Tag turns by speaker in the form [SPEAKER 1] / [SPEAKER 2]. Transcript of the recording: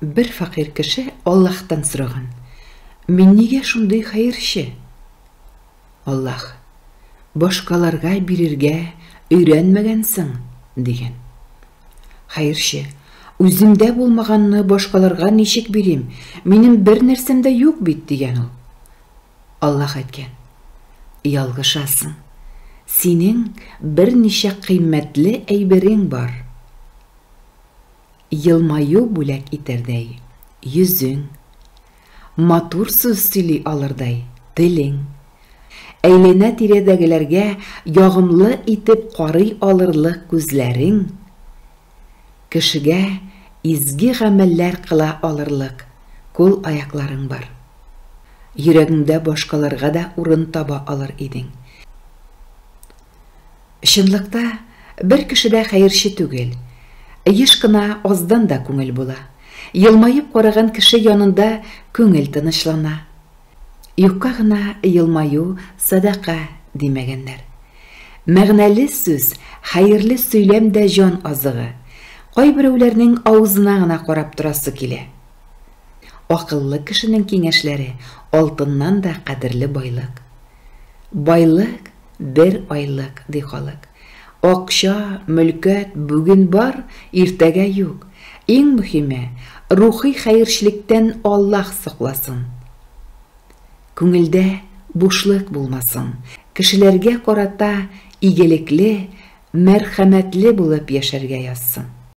[SPEAKER 1] Bir fakir kişi Allah'tan sorgan: "Men nege şunday hayırşı?" Allah: "Başkalarga birirge öğrenmegensin" degen. Hayırşı: "Özümde bolmaganny başkalarga neşik birim? Menin bir nersemde yok bit" degen ol. Allah aytgan: "Yalgışasın. Senin bir neşe kıymetli eyberin var. Yılmayı bulak iterday, yüzün, matur söz söyley alırday, dilin, eylene tiredegilerge yağımlı itip qarıy alırlık gözlerin, kişige izgi gameller kıla alırlık kol ayakların var. Yüreğinde başkalarga da urun taba alır idin." Şınlıkta bir kişide hayırşı tügel. Ешкына azdan da көңіл була. Йылмайып караган кеше янында көңіл тынычлана. Юкка гына йылмаю садака димәгәннәр. Мәгънәле сүз, хайырлы сөйләм дә җан азыгы. Кайберәүләрнең авызына гына карап торасы килә. Акыллы кешенең киңәшләре алтыннан да кадерле байлык. Байлык bir айлык ди халык. Акча, мөлкәт бүген бар, иртәгә юк. Иң мөһиме, рухи хәйерчелектән Аллаһ сакласын. Күңелдә бушлык булмасын. Кешеләргә карата игелекле, мәрхәмәтле булып яшәргә язсын.